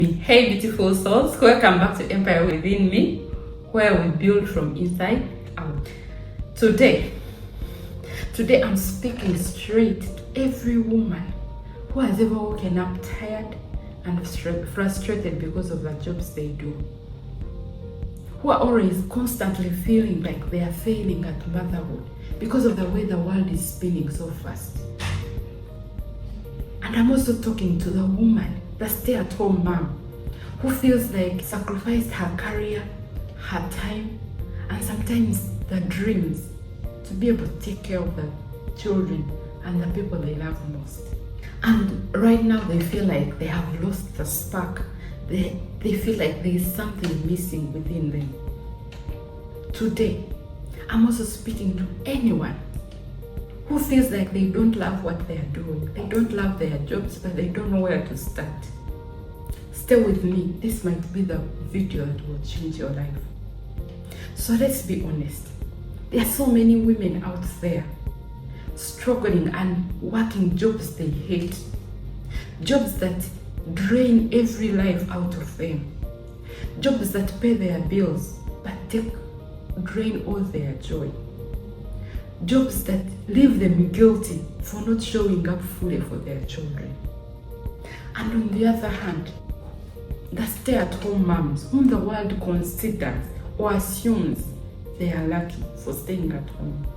Hey beautiful souls, welcome back to Empire Within Me, where we build from inside out. Today I'm speaking straight to every woman who has ever woken up tired and frustrated because of the jobs they do, who are always constantly feeling like they are failing at motherhood because of the way the world is spinning so fast. And I'm also talking to the woman, the stay-at-home mom, who feels like sacrificed her career, her time, and sometimes the dreams to be able to take care of the children and the people they love most. And right now they feel like they have lost the spark. They feel like there is something missing within them. Today, I'm also speaking to anyone who feels like they don't love what they are doing. They don't love their jobs, but they don't know where to start. Stay with me. This might be the video that will change your life. So let's be honest. There are so many women out there struggling and working jobs they hate. Jobs that drain every life out of them. Jobs that pay their bills but drain all their joy. Jobs that leave them guilty for not showing up fully for their children. And on the other hand, the stay-at-home moms whom the world considers or assumes they are lucky for staying at home.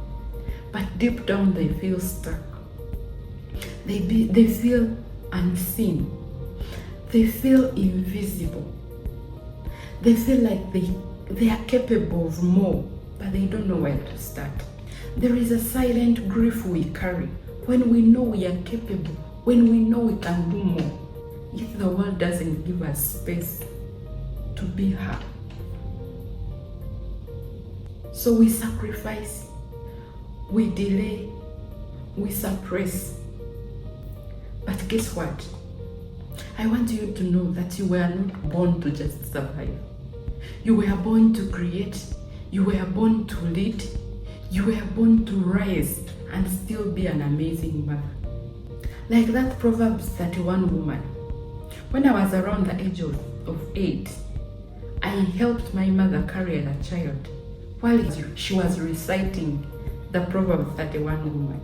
But deep down they feel stuck. They feel unseen. They feel invisible. They feel like they are capable of more, but they don't know where to start. There is a silent grief we carry when we know we are capable, when we know we can do more, if the world doesn't give us space to be her. So we sacrifice, we delay, we suppress. But guess what? I want you to know that you were not born to just survive. You were born to create, you were born to lead, you were born to rise and still be an amazing mother. Like that Proverbs 31 woman. When I was around the age of 8, I helped my mother carry a child while she was reciting the Proverbs 31 woman.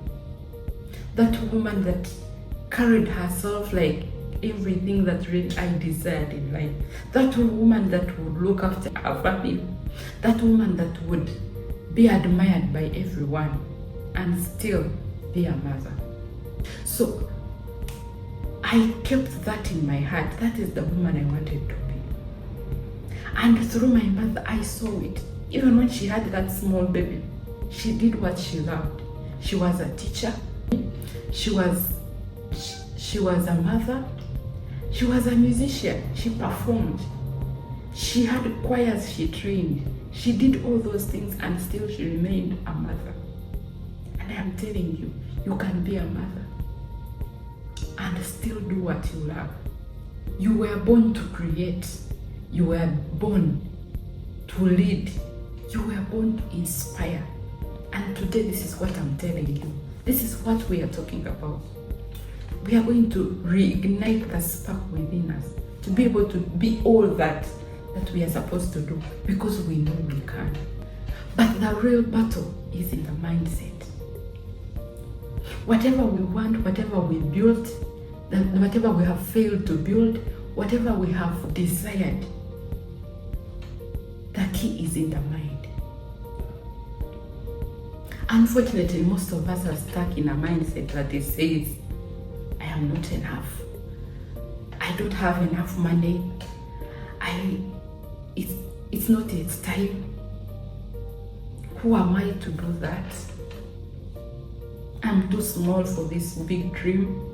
That woman that carried herself like everything that really I desired in life. That woman that would look after her family. That woman that would be admired by everyone and still be a mother. So I kept that in my heart. That is the woman I wanted to be. And through my mother, I saw it. Even when she had that small baby, she did what she loved. She was a teacher. She was a mother. She was a musician. She performed. She had choirs she trained. She did all those things and still she remained a mother. And I'm telling you, you can be a mother and still do what you love. You were born to create. You were born to lead. You were born to inspire. And today this is what I'm telling you. This is what we are talking about. We are going to reignite the spark within us to be able to be all that we are supposed to do because we know we can. But the real battle is in the mindset. Whatever we want, whatever we built, whatever we have failed to build, whatever we have desired, the key is in the mind. Unfortunately, most of us are stuck in a mindset that it says, I am not enough. I don't have enough money. It's not its time. Who am I to do that? I'm too small for this big dream.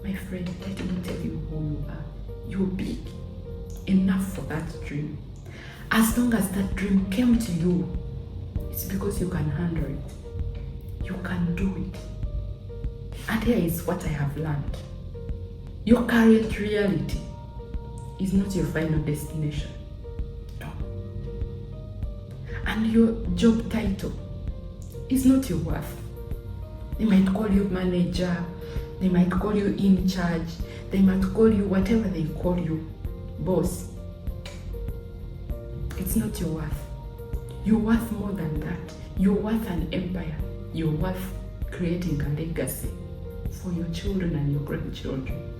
My friend, let me tell you who you are. You're big enough for that dream. As long as that dream came to you, it's because you can handle it. You can do it. And here is what I have learned. Your current reality is not your final destination. No. And your job title is not your worth. They might call you manager, they might call you in charge, They might call you whatever they call you, boss. It's not your worth. You're worth more than that. You're worth an empire. You're worth creating a legacy for your children and your grandchildren.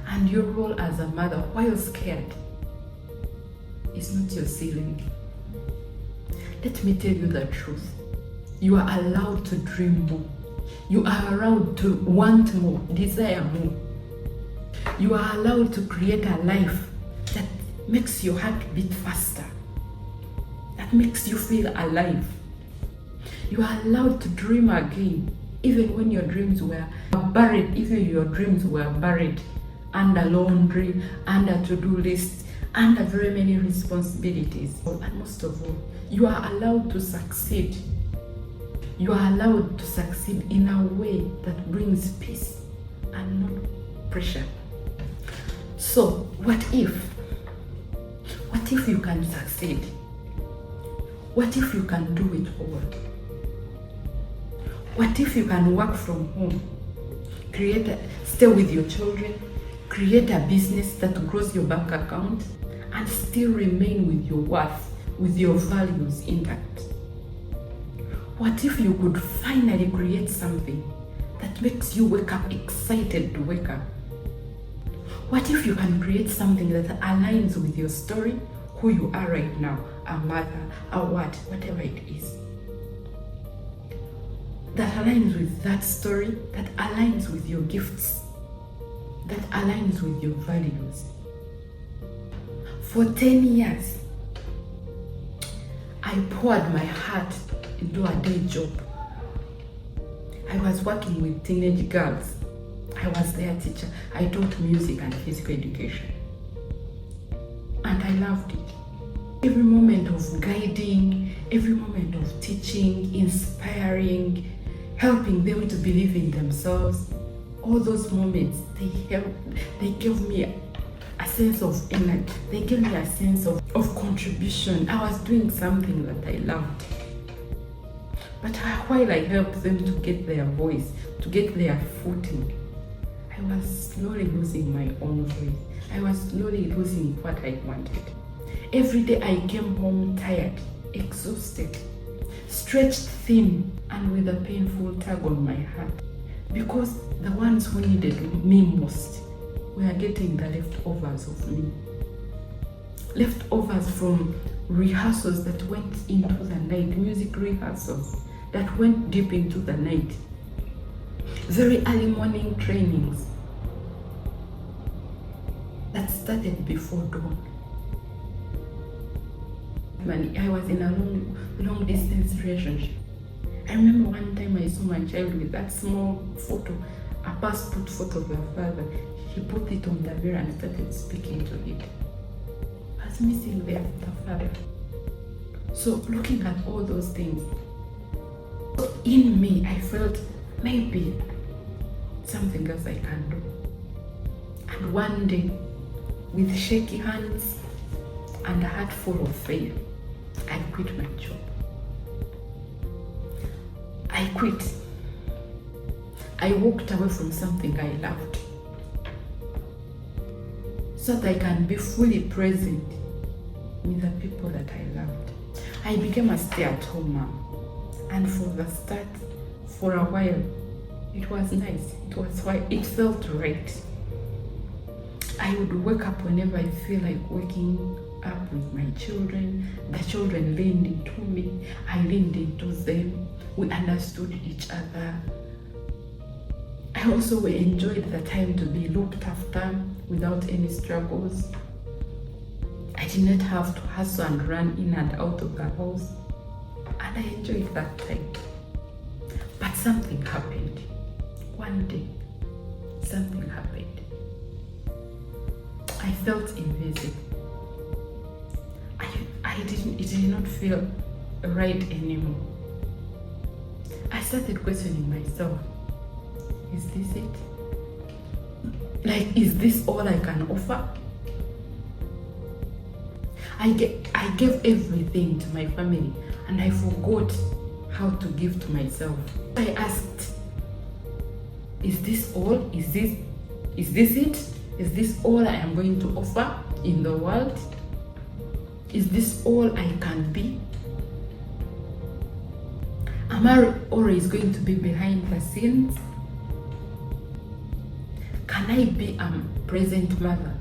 And your role as a mother, while scared, is not your ceiling. Let me tell you the truth. You are allowed to dream more. You are allowed to want more, desire more. You are allowed to create a life that makes your heart beat faster, that makes you feel alive. You are allowed to dream again, even when your dreams were buried, under laundry, under to-do lists, under very many responsibilities. And most of all, you are allowed to succeed. You are allowed to succeed in a way that brings peace and not pressure. So, what if? What if you can succeed? What if you can do it all? What if you can work from home, stay with your children, create a business that grows your bank account, and still remain with your worth, with your values intact? What if you could finally create something that makes you wake up excited to wake up? What if you can create something that aligns with your story, who you are right now, a mother, whatever it is, that aligns with that story, that aligns with your gifts, that aligns with your values? For 10 years, I poured my heart into a day job. I was working with teenage girls. I was their teacher. I taught music and physical education. And I loved it. Every moment of guiding, every moment of teaching, inspiring, helping them to believe in themselves, all those moments, they gave me a sense of energy. They gave me a sense of contribution. I was doing something that I loved. But while I helped them to get their voice, to get their footing, I was slowly losing my own voice. I was slowly losing what I wanted. Every day I came home tired, exhausted, stretched thin, and with a painful tug on my heart. Because the ones who needed me most were getting the leftovers of me. Leftovers from rehearsals that went into the night, music rehearsals that went deep into the night, very early morning trainings that started before dawn. I was in a long distance relationship. I remember one time I saw my child with that small photo, a passport photo of her father. He put it on the mirror and started speaking to it. I was missing the father. So looking at all those things, in me I felt maybe something else I can do. And one day, with shaky hands and a heart full of faith, I quit my job. I quit. I walked away from something I loved so that I can be fully present with the people that I loved. I became a stay-at-home mom. And for a while, it was nice. It felt right. I would wake up whenever I feel like waking up with my children. The children leaned into me. I leaned into them. We understood each other. I also enjoyed the time to be looked after without any struggles. I did not have to hustle and run in and out of the house. And I enjoyed that time. But something happened. One day, something happened. I felt invisible. It did not feel right anymore. I started questioning myself. Is this it? Like, is this all I can offer? I gave everything to my family and I forgot how to give to myself. I asked, is this all? Is Is this it? Is this all I am going to offer in the world? Is this all I can be? Am I always going to be behind the scenes? Can I be a present mother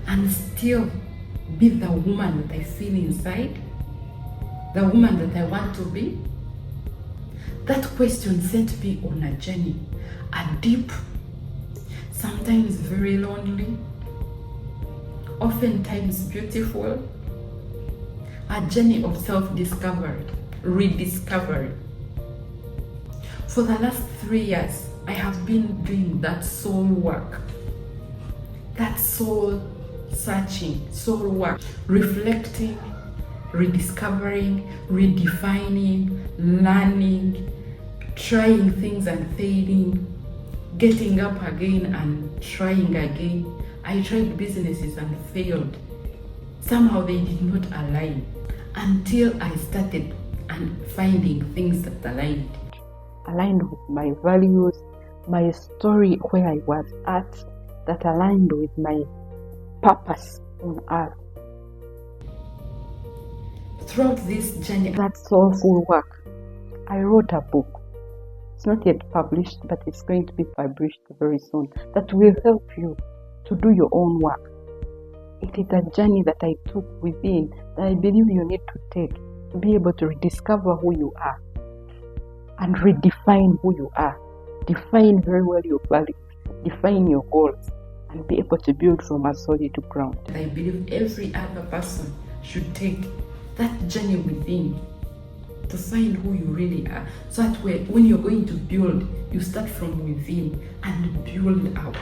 and still be the woman that I feel inside? The woman that I want to be? That question sent me on a journey, a deep, sometimes very lonely, oftentimes beautiful, a journey of self-discovery, rediscovery. For the last 3 years, I have been doing that soul work, that soul searching, soul work, reflecting, rediscovering, redefining, learning, trying things and failing, getting up again and trying again. I tried businesses and failed. Somehow they did not align until I started and finding things that aligned with my values, my story where I was at, that aligned with my purpose on earth. Throughout this journey, that soulful work, I wrote a book. It's not yet published, but it's going to be published very soon, that will help you to do your own work. It is a journey that I took within, that I believe you need to take to be able to rediscover who you are and redefine who you are. Define very well your values, define your goals, and be able to build from a solid ground. I believe every other person should take that journey within to find who you really are, so that when you're going to build, you start from within and build out.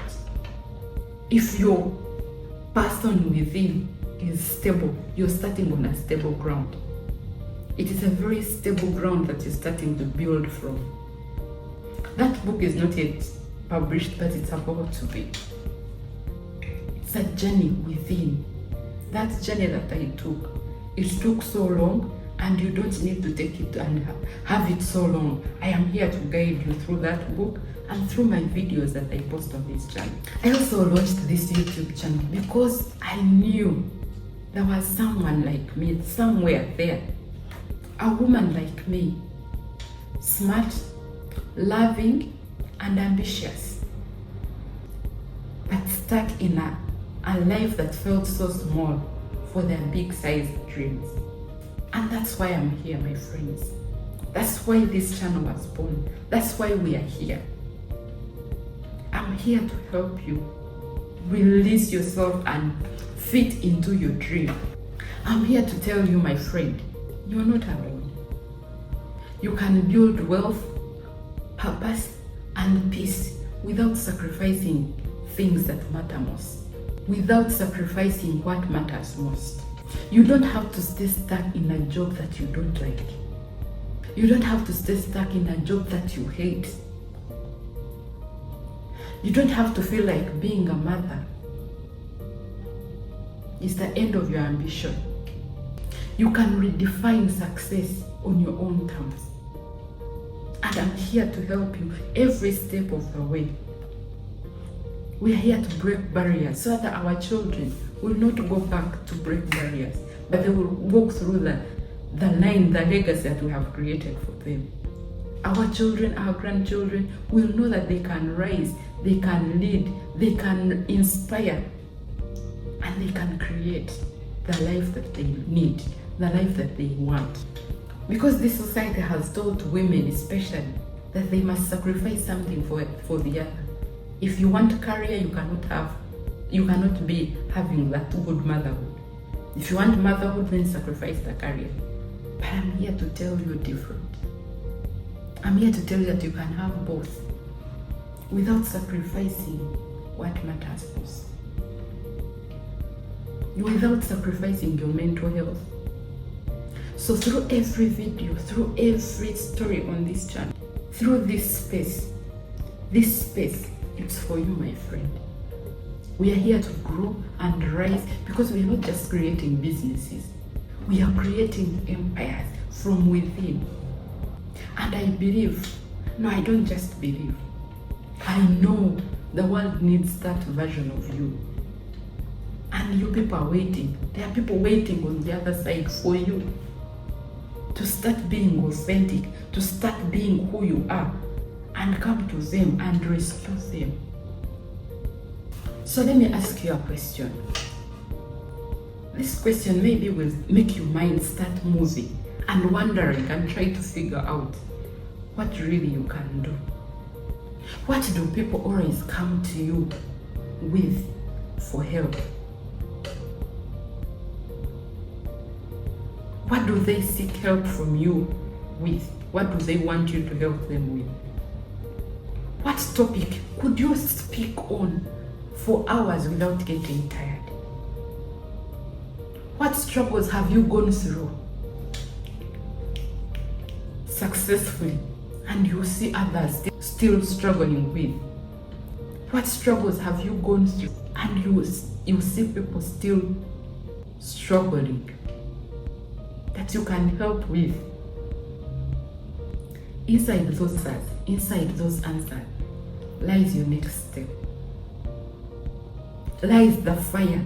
If your person within is stable, you're starting on a stable ground. It is a very stable ground that you're starting to build from. That book is not yet published, but it's about to be. It's a journey within. That journey that I took, it took so long, and you don't need to take it and have it so long. I am here to guide you through that book and through my videos that I post on this channel. I also launched this YouTube channel because I knew there was someone like me somewhere there, a woman like me, smart, loving, and ambitious, but stuck in a life that felt so small for their big-sized dreams. And that's why I'm here, my friends. That's why this channel was born. That's why we are here. I'm here to help you release yourself and fit into your dream. I'm here to tell you, my friend, you're not alone. You can build wealth, purpose, and peace without sacrificing things that matter most, without sacrificing what matters most. You don't have to stay stuck in a job that you don't like. You don't have to stay stuck in a job that you hate. You don't have to feel like being a mother is the end of your ambition. You can redefine success on your own terms. And I'm here to help you every step of the way. We are here to break barriers so that our children will not go back to break barriers, but they will walk through the line, the legacy that we have created for them. Our children, our grandchildren will know that they can rise, they can lead, they can inspire, and they can create the life that they need, the life that they want. Because this society has taught women especially that they must sacrifice something for the other. If you want a career, you cannot be having that good motherhood. If you want motherhood, then sacrifice the career. But I'm here to tell you different. I'm here to tell you that you can have both without sacrificing what matters most. Without sacrificing your mental health. So through every video, through every story on this channel, through this space, it's for you, my friend. We are here to grow and rise because we are not just creating businesses. We are creating empires from within. And I believe, no, I don't just believe. I know The world needs that version of you. And you people are waiting. There are people waiting on the other side for you to start being authentic, to start being who you are, and come to them and rescue them. So let me ask you a question. This question maybe will make your mind start moving and wondering and try to figure out what really you can do. What do people always come to you with for help? What do they seek help from you with? What do they want you to help them with? What topic could you speak on for hours without getting tired? What struggles have you gone through successfully and you see others still struggling with? What struggles have you gone through and you see people still struggling that you can help with? Inside those answers lies your next step. Lies the fire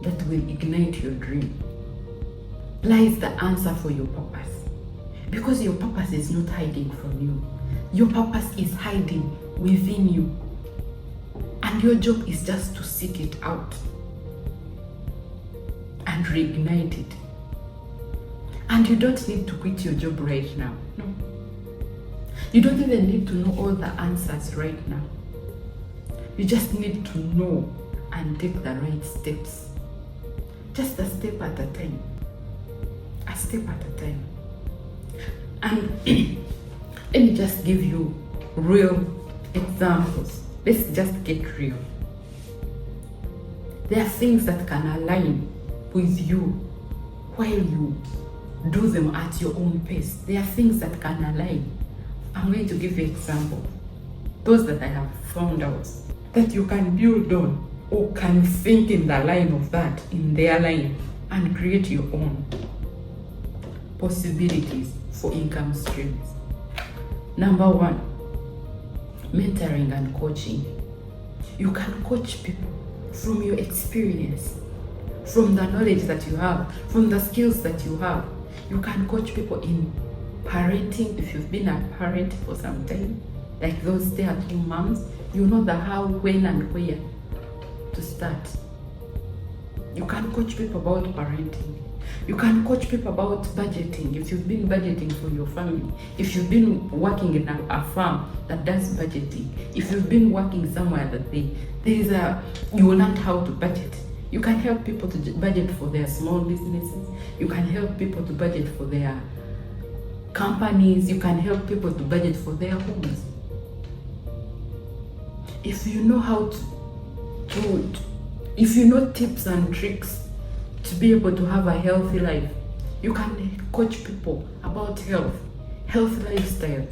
that will ignite your dream. Lies the answer for your purpose. Because your purpose is not hiding from you. Your purpose is hiding within you. And your job is just to seek it out and reignite it. And you don't need to quit your job right now. No. You don't even need to know all the answers right now. You just need to know and take the right steps. Just a step at a time. A step at a time. And let me just give you real examples. Let's just get real. There are things that can align with you while you do them at your own pace. There are things that can align. I'm going to give you examples. Those that I have found out that you can build on or can think in the line of that, in their line, and create your own possibilities for income streams. Number one, mentoring and coaching. You can coach people from your experience, from the knowledge that you have, from the skills that you have. You can coach people in parenting. If you've been a parent for some time, like those stay-at-home moms, you know the how, when, and where to start. You can coach people about parenting. You can coach people about budgeting. If you've been budgeting for your family, if you've been working in a firm that does budgeting, if you've been working somewhere that you learned how to budget, you can help people to budget for their small businesses. You can help people to budget for their companies. You can help people to budget for their homes. If you know how if you know tips and tricks to be able to have a healthy life, you can coach people about health lifestyle,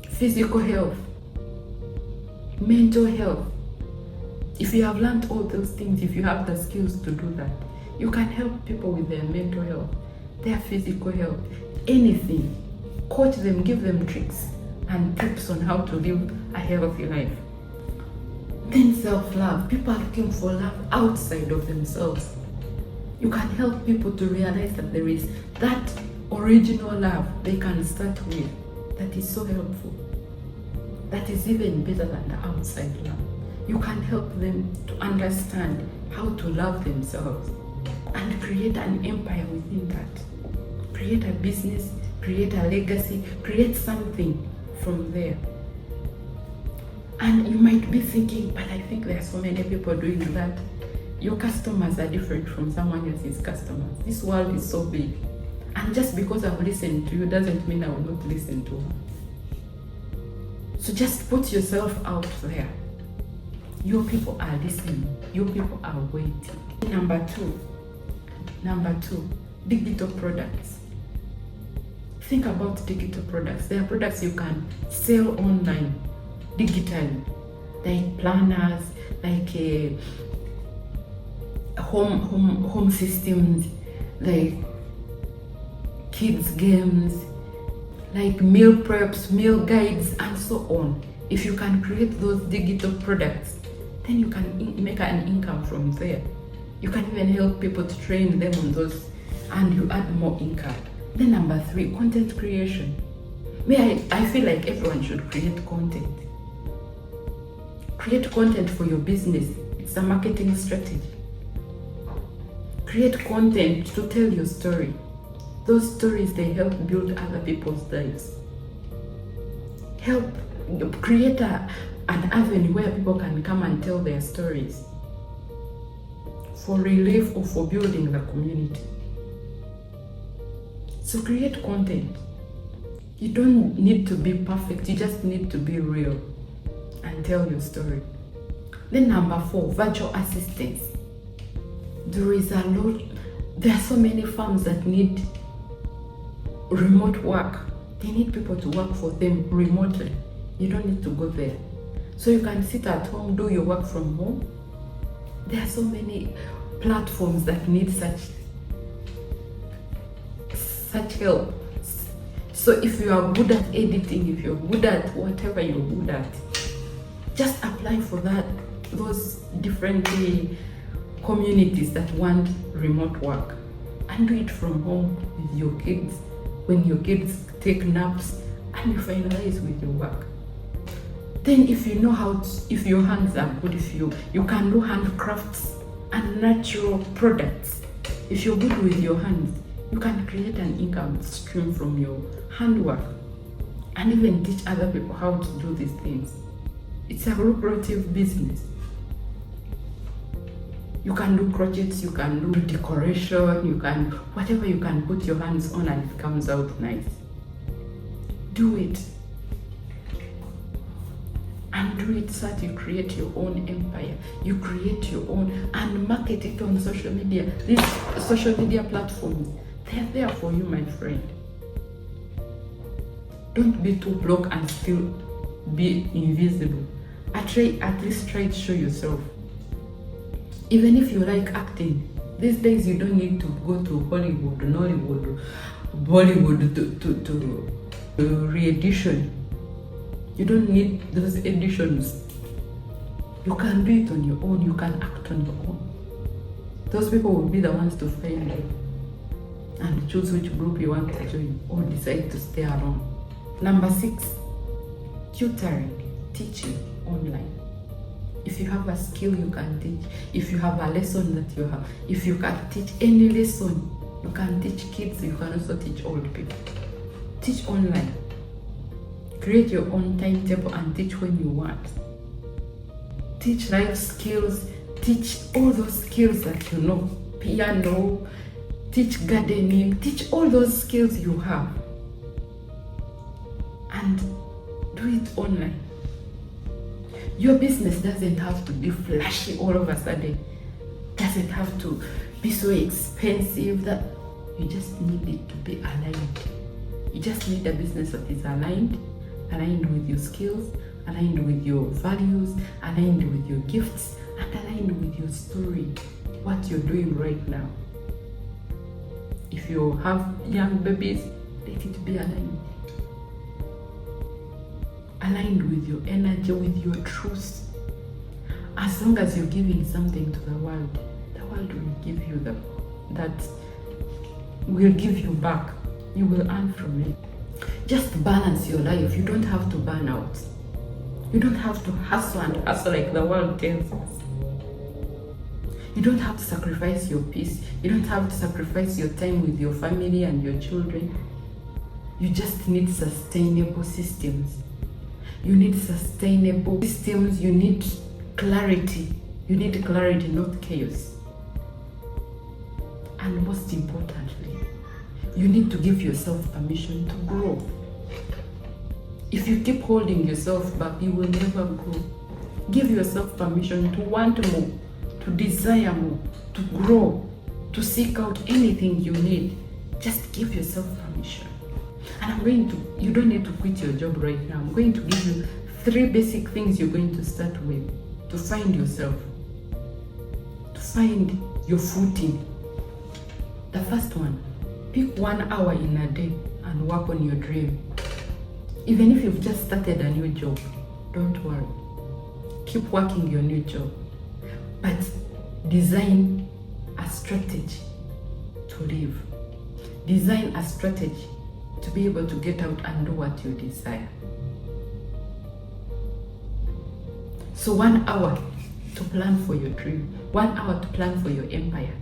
physical health, mental health. If you have learned all those things, if you have the skills to do that, you can help people with their mental health, their physical health, anything. Coach them, give them tricks and tips on how to live a healthy life. Then self-love. People are looking for love outside of themselves. You can help people to realize that there is that original love they can start with that is so helpful, that is even better than the outside love. You can help them to understand how to love themselves and create an empire within that. Create a business, create a legacy, create something from there. And you might be thinking, but I think there are so many people doing that. Your customers are different from someone else's customers. This world is so big. And just because I've listened to you doesn't mean I will not listen to her. So just put yourself out there. Your people are listening. Your people are waiting. Number two, digital products. Think about digital products. There are products you can sell online, digitally, like planners, like home systems, like kids games, like meal preps, meal guides, and so on. If you can create those digital products, then you can make an income from there. You can even help people to train them on those, and you add more income. Then number 3, content creation. I feel like everyone should create content. Create content for your business. It's a marketing strategy. Create content to tell your story. Those stories, they help build other people's lives. Help create an avenue where people can come and tell their stories for relief or for building the community. So create content. You don't need to be perfect, you just need to be real and tell your story. Then number 4, virtual assistants. There are so many firms that need remote work. They need people to work for them remotely. You don't need to go there. So you can sit at home, do your work from home. There are so many platforms that need such help. So if you are good at editing, if you're good at whatever you're good at, just apply for those different communities that want remote work, and do it from home with your kids, when your kids take naps, and you finalize with your work. Then if you know if your hands are good, if you can do handcrafts and natural products, if you're good with your hands, you can create an income stream from your handwork and even teach other people how to do these things. It's a lucrative business. You can do crotchets, you can do decoration, you can, whatever you can put your hands on and it comes out nice. Do it. And do it so that you create your own empire. You create your own and market it on social media. These social media platforms, they're there for you, my friend. Don't be too broke and still be invisible. At least try to show yourself. Even if you like acting, these days you don't need to go to Hollywood, Nollywood, Bollywood to re-edition. You don't need those editions. You can do it on your own, you can act on your own. Those people will be the ones to find you and choose which group you want to join or decide to stay alone. Number 6, tutoring, teaching online. If you have a skill, you can teach. If you have a lesson that you have, if you can teach any lesson, you can teach kids, you can also teach old people. Teach online. Create your own timetable and teach when you want. Teach life skills, teach all those skills that you know. Piano, teach gardening, teach all those skills you have. And do it online. Your business doesn't have to be flashy all of a sudden. Doesn't have to be so expensive. That you just need it to be aligned. You just need a business that is aligned with your skills, aligned with your values, aligned with your gifts, and aligned with your story, what you're doing right now. If you have young babies, let it be aligned. Aligned with your energy, with your truth. As long as you're giving something to the world will give you that will give you back. You will earn from it. Just balance your life. You don't have to burn out. You don't have to hustle like the world tells us. You don't have to sacrifice your peace. You don't have to sacrifice your time with your family and your children. You just need sustainable systems. You need sustainable systems. You need clarity. You need clarity, not chaos. And most importantly, you need to give yourself permission to grow. If you keep holding yourself back, you will never grow. Give yourself permission to want more, to desire more, to grow, to seek out anything you need. Just give yourself permission. And you don't need to quit your job right now. I'm going to give you 3 basic things you're going to start with to find yourself, to find your footing. The first one, pick 1 hour in a day and work on your dream. Even if you've just started a new job, don't worry. Keep working your new job, but design a strategy to live. Design a strategy to be able to get out and do what you desire. So 1 hour to plan for your dream, 1 hour to plan for your empire,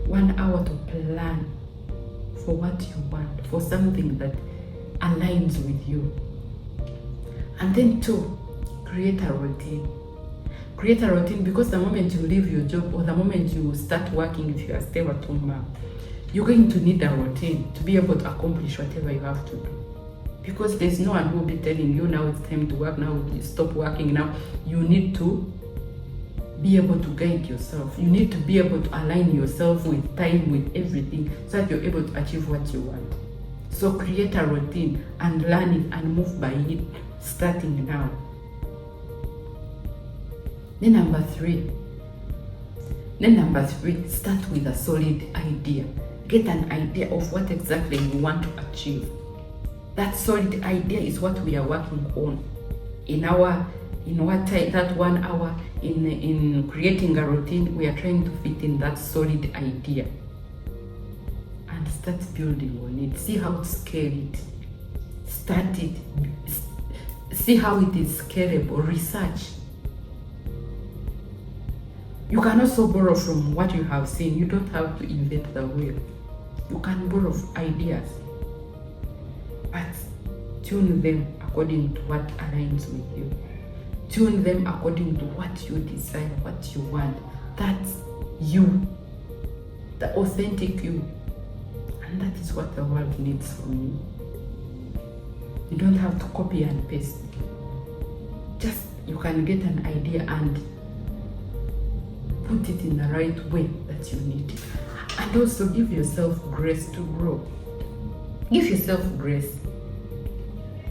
1 hour to plan for what you want, for something that aligns with you. And then 2, create a routine. Create a routine, because the moment you leave your job or the moment you start working, if you are still at home, you're going to need a routine to be able to accomplish whatever you have to do. Because there's no one who will be telling you, now it's time to work, now you stop working, now. You need to be able to guide yourself. You need to be able to align yourself with time, with everything, so that you're able to achieve what you want. So create a routine and learn it and move by it, starting now. Then number three, start with a solid idea. Get an idea of what exactly you want to achieve. That solid idea is what we are working on in our time. That 1 hour in creating a routine, we are trying to fit in that solid idea and start building on it. See how to scale it. Start it. See how it is scalable. Research. You can also borrow from what you have seen. You don't have to invent the wheel. You can borrow ideas, but tune them according to what aligns with you. Tune them according to what you desire, what you want. That's you, the authentic you. And that is what the world needs from you. You don't have to copy and paste. Just, you can get an idea and put it in the right way that you need it. And also give yourself grace to grow. Give yourself grace.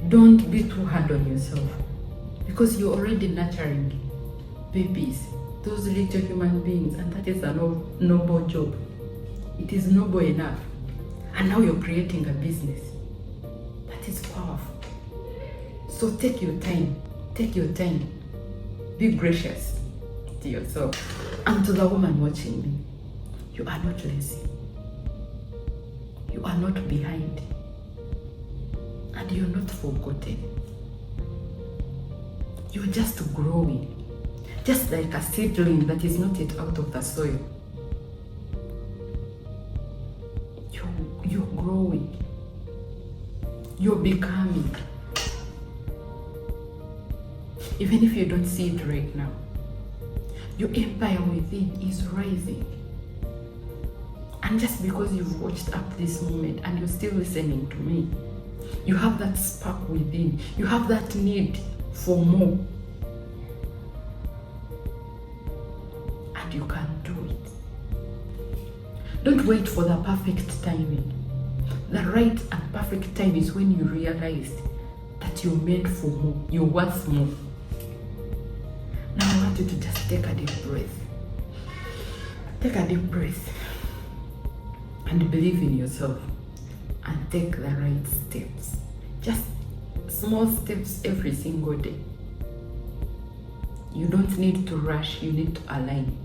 Don't be too hard on yourself, because you're already nurturing babies, those little human beings, and that is a noble job. It is noble enough. And now you're creating a business. That is powerful. So take your time. Take your time. Be gracious to yourself. And to the woman watching me, you are not lazy. You are not behind. And you're not forgotten. You're just growing. Just like a seedling that is not yet out of the soil. You're growing. You're becoming. Even if you don't see it right now, your empire within is rising. And just because you've watched up this moment and you're still listening to me, you have that spark within. You have that need for more. And you can do it. Don't wait for the perfect timing. The right and perfect time is when you realize that you're meant for more. You're worth more. Now I want you to just take a deep breath. Take a deep breath and believe in yourself and take the right steps. Just small steps every single day. You don't need to rush, you need to align.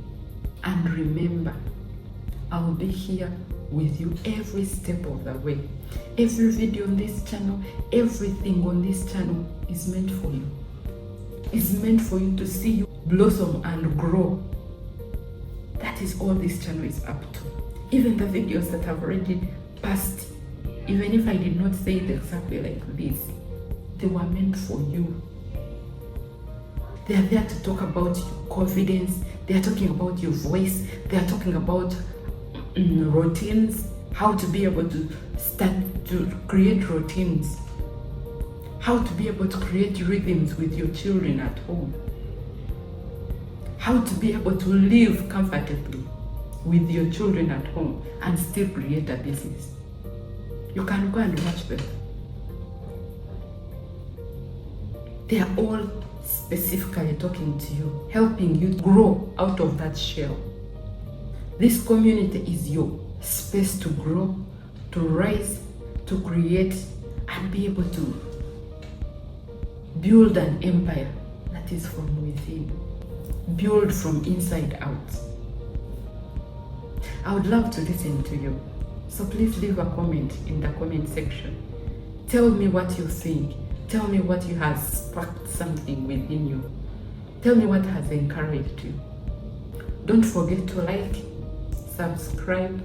And remember, I will be here with you every step of the way. Every video on this channel, everything on this channel is meant for you. It's meant for you to see you blossom and grow. That is all this channel is up to. Even the videos that have already passed, even if I did not say it exactly like this, they were meant for you. They are there to talk about your confidence. They are talking about your voice. They are talking about routines, how to be able to start to create routines, how to be able to create rhythms with your children at home, how to be able to live comfortably with your children at home and still create a business. You can go and watch them. They are all specifically talking to you, helping you grow out of that shell. This community is your space to grow, to rise, to create, and be able to build an empire that is from within. Build from inside out. I would love to listen to you. So please leave a comment in the comment section. Tell me what you think. Tell me what you has sparked something within you. Tell me what has encouraged you. Don't forget to like, subscribe,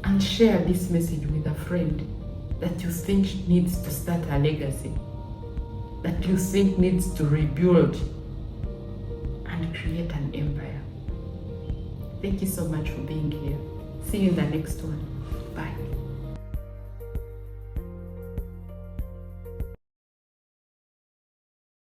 and share this message with a friend that you think needs to start a legacy, that you think needs to rebuild and create an empire. Thank you so much for being here. See you in the next one. Bye.